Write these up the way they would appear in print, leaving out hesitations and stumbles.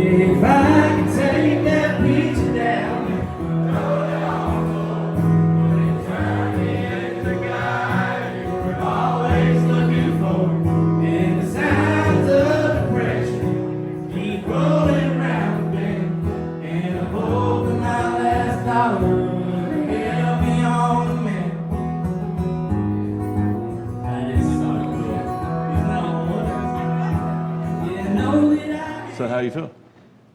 If I could take that picture down, it's the guy you were always looking for, and the signs of depression keep rolling round again, and I'm hoping my last dollar will help me on the mend. That is so good. You know that I... So how do you feel?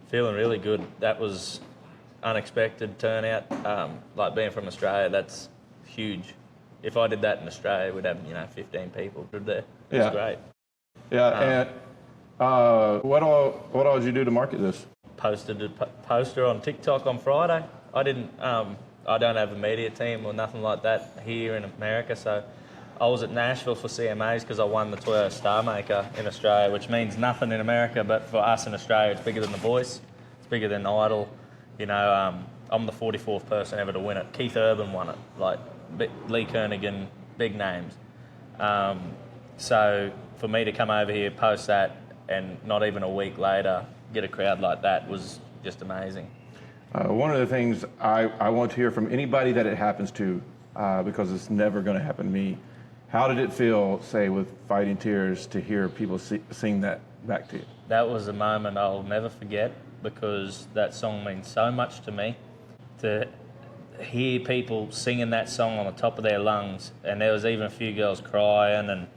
Feeling really good. That was unexpected turnout. Like being from Australia, that's huge. If I did that in Australia, we'd have 15 people there. It was great. Yeah, and what all did you do to market this? Posted a poster on TikTok on Friday. I don't have a media team or nothing like that here in America, so I was at Nashville for CMAs because I won the Toyota Star Maker in Australia, which means nothing in America, but for us in Australia, it's bigger than The Voice. It's bigger than Idol. I'm the 44th person ever to win it. Keith Urban won it, like Lee Kernaghan, big names. So for me to come over here, post that, and not even a week later get a crowd like that was just amazing. One of the things I want to hear from anybody that it happens to, because it's never going to happen to me, how did it feel, say, with Fighting Tears, to hear people sing that back to you? That was a moment I'll never forget, because that song means so much to me. To hear people singing that song on the top of their lungs, and there was even a few girls crying, and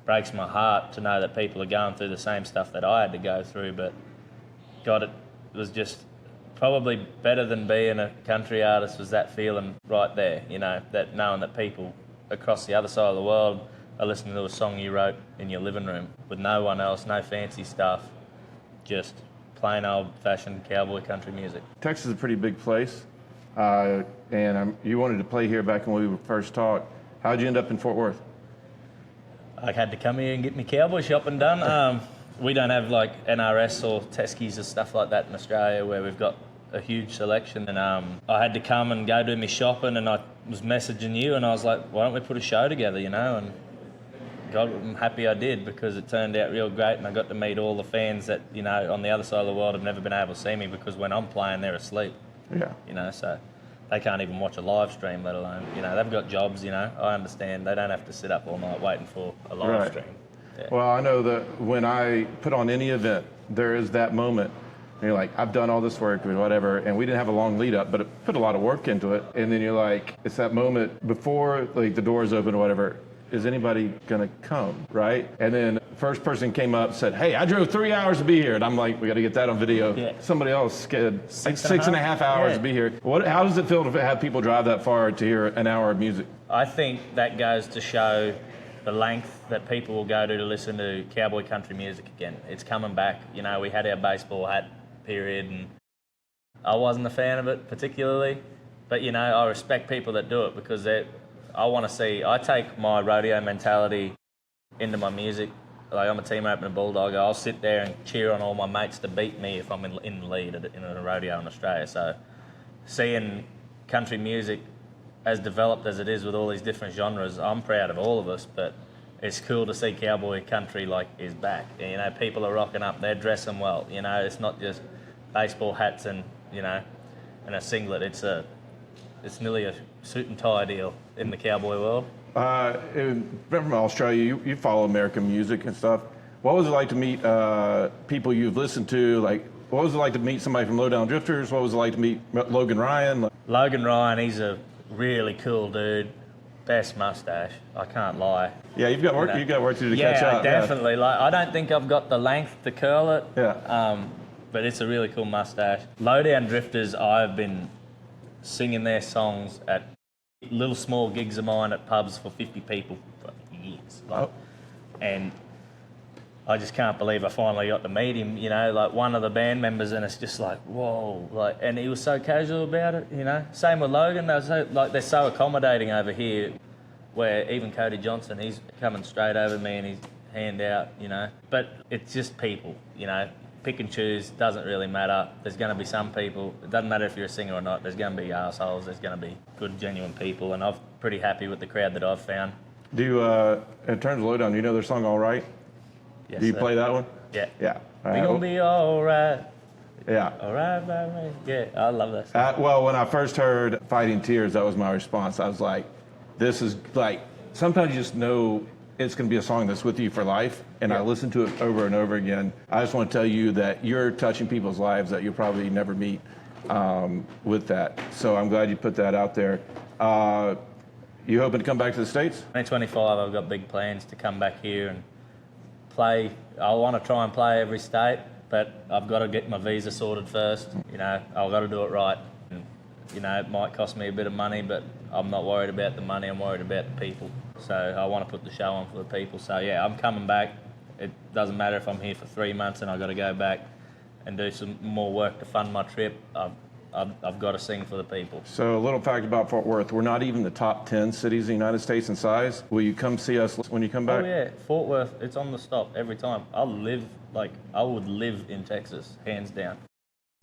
breaks my heart to know that people are going through the same stuff that I had to go through. But God, it was just probably better than being a country artist, was that feeling right there, that knowing that people across the other side of the world are listening to a song you wrote in your living room with no one else, no fancy stuff, just plain old-fashioned cowboy country music. Texas is a pretty big place, and you wanted to play here back when we first talked. How'd you end up in Fort Worth? I had to come here and get my cowboy shopping done. We don't have like NRS or Teskies or stuff like that in Australia, where we've got a huge selection, and I had to come and go do my shopping, and I was messaging you, and I was like, why don't we put a show together, and God, I'm happy I did, because it turned out real great, and I got to meet all the fans that, on the other side of the world have never been able to see me, because when I'm playing, they're asleep. Yeah. So they can't even watch a live stream, let alone, they've got jobs, I understand. They don't have to sit up all night waiting for a live stream. Yeah. Well, I know that when I put on any event, there is that moment, and you're like, I've done all this work and whatever, and we didn't have a long lead up, but it put a lot of work into it. And then you're like, it's that moment before like the doors open or whatever, is anybody gonna come, right? And then first person came up, said, hey, I drove 3 hours to be here. And I'm like, we gotta get that on video. Yeah. Somebody else skid six and a half hours to be here. How does it feel to have people drive that far to hear an hour of music? I think that goes to show the length that people will go to listen to cowboy country music again. It's coming back. We had our baseball hat period, and I wasn't a fan of it particularly, but I respect people that do it, because I take my rodeo mentality into my music. Like, I'm a team opener bulldog. I'll sit there and cheer on all my mates to beat me if I'm in the lead in a rodeo in Australia. So seeing country music as developed as it is with all these different genres, I'm proud of all of us, but it's cool to see cowboy country is back. People are rocking up, they're dressing well. It's not just baseball hats and a singlet. It's nearly a suit and tie deal in the cowboy world. From Australia, you follow American music and stuff. What was it like to meet people you've listened to? Like, what was it like to meet somebody from Lowdown Drifters? What was it like to meet Logan Ryan? Logan Ryan, he's a really cool dude. Best mustache, I can't lie. Yeah, you've got work. You've got work to do to catch up. Yeah, definitely. Like, I don't think I've got the length to curl it. Yeah. But it's a really cool mustache. Lowdown Drifters, I've been singing their songs at little small gigs of mine at pubs for 50 people for years. And I just can't believe I finally got to meet him, like one of the band members, and it's just like, whoa, and he was so casual about it, Same with Logan, they're so accommodating over here, where even Cody Johnson, he's coming straight over me and he's hand out, But it's just people, pick and choose, doesn't really matter. There's going to be some people, it doesn't matter if you're a singer or not, there's going to be assholes, there's going to be good, genuine people, and I'm pretty happy with the crowd that I've found. Do you, in terms of Lowdown, do you know their song All Right? Yes, do you play that one? Yeah. Yeah. We gonna be all right. Yeah. All right, by me. Yeah, I love that song. Well, when I first heard Fighting Tears, that was my response. I was like, this is like, sometimes you just know it's going to be a song that's with you for life. And I listen to it over and over again. I just want to tell you that you're touching people's lives that you'll probably never meet with that. So I'm glad you put that out there. You hoping to come back to the States? 2025, I've got big plans to come back here and play. I want to try and play every state, but I've got to get my visa sorted first. You know, I've got to do it right. And, you know, it might cost me a bit of money, but I'm not worried about the money. I'm worried about the people. So I want to put the show on for the people. So yeah, I'm coming back. It doesn't matter if I'm here for 3 months and I've got to go back and do some more work to fund my trip. I've got to sing for the people. So a little fact about Fort Worth, we're not even the top 10 cities in the United States in size. Will you come see us when you come back? Oh yeah, Fort Worth, it's on the stop every time. I would live in Texas, hands down.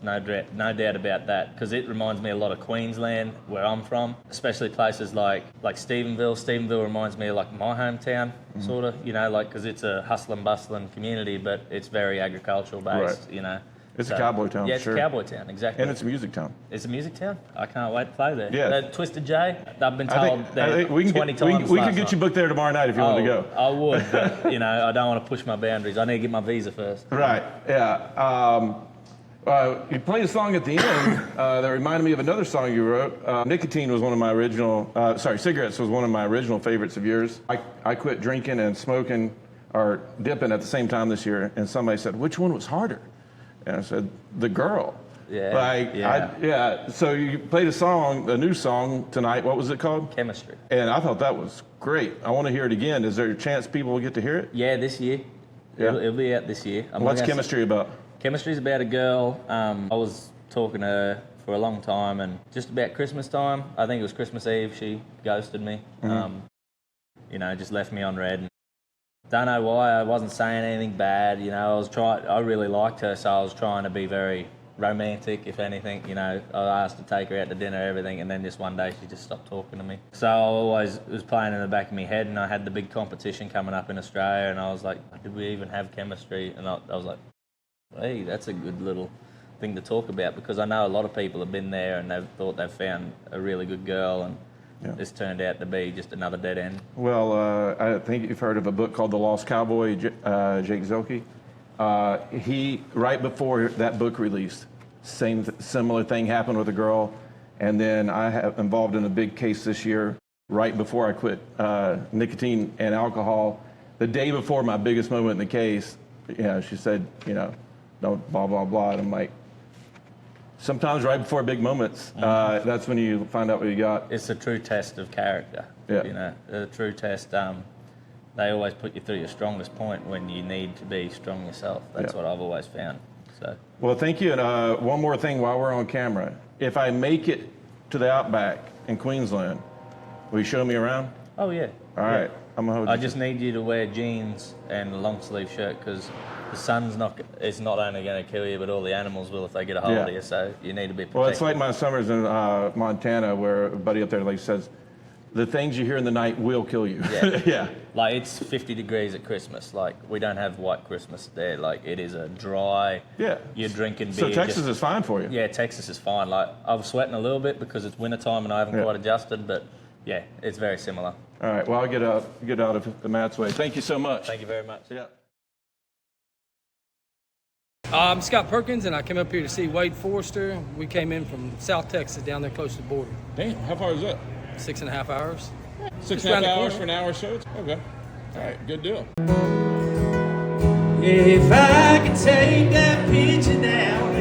No doubt about that, because it reminds me a lot of Queensland, where I'm from, especially places like Stephenville. Stephenville reminds me of like my hometown, sort of, you know, like, because it's a hustling, bustling community, but it's very agricultural based, Right. you know. It's a cowboy town, Yeah, it's sure. a cowboy town, exactly. And it's a music town. It's a music town? I can't wait to play there. Yeah. That Twisted J, I've been I told think we can 20 get, times. we can last get you night. booked there tomorrow night if you want to go. I would, but, you know, I don't want to push my boundaries. I need to get my visa first. Right, yeah. You played a song at the end that reminded me of another song you wrote. Nicotine was one of my original, cigarettes was one of my original favorites of yours. I quit drinking and smoking or dipping at the same time this year, and somebody said, which one was harder? And I said, the girl. Yeah. So you played a new song tonight. What was it called? Chemistry. And I thought that was great. I want to hear it again. Is there a chance people will get to hear it? Yeah, this year. Yeah. It'll be out this year. What's Chemistry about? Chemistry's about a girl. I was talking to her for a long time, and just about Christmas time, I think it was Christmas Eve, she ghosted me. You know, just left me on red. Don't know why. I wasn't saying anything bad. You know, I really liked her, so I was trying to be very romantic, if anything. You know, I asked to take her out to dinner, everything, and then just one day she just stopped talking to me. So I always was playing in the back of my head, and I had the big competition coming up in Australia, and I was like, did we even have chemistry? And I was like, hey, that's a good little thing to talk about, because I know a lot of people have been there and they've thought they've found a really good girl, and this turned out to be just another dead end. Well, I think you've heard of a book called The Lost Cowboy, Jake Zelke. He, right before that book released, similar thing happened with a girl, and then I have involved in a big case this year, right before I quit nicotine and alcohol. The day before my biggest moment in the case, she said, don't blah, blah, blah. And I'm like, sometimes right before big moments, that's when you find out what you got. It's a true test of character. Yeah. You know, a true test. They always put you through your strongest point when you need to be strong yourself. That's what I've always found. So. Well, thank you. And one more thing while we're on camera. If I make it to the Outback in Queensland, will you show me around? Oh, yeah. All right. I'm gonna hold I you. just need you to wear jeans and a long sleeve shirt, because the sun's it's not only going to kill you, but all the animals will if they get a hold of you. So you need to be protected. Well, it's like my summers in Montana, where a buddy up there says, the things you hear in the night will kill you. Yeah. Yeah. Like, it's 50 degrees at Christmas. Like, we don't have white Christmas there. Like, it is a dry. Yeah. You're drinking beer. So Texas is fine for you. Yeah, Texas is fine. Like, I'm sweating a little bit because it's wintertime and I haven't quite adjusted, but yeah, it's very similar. All right. Well, I'll get out of the Matt's way. Thank you so much. Thank you very much. Yeah. I'm Scott Perkins, and I came up here to see Wade Forster. We came in from South Texas, down there close to the border. Damn. How far is that? 6.5 hours. 6.5 hours for an hour show? Okay. All right. Good deal. If I could take that picture down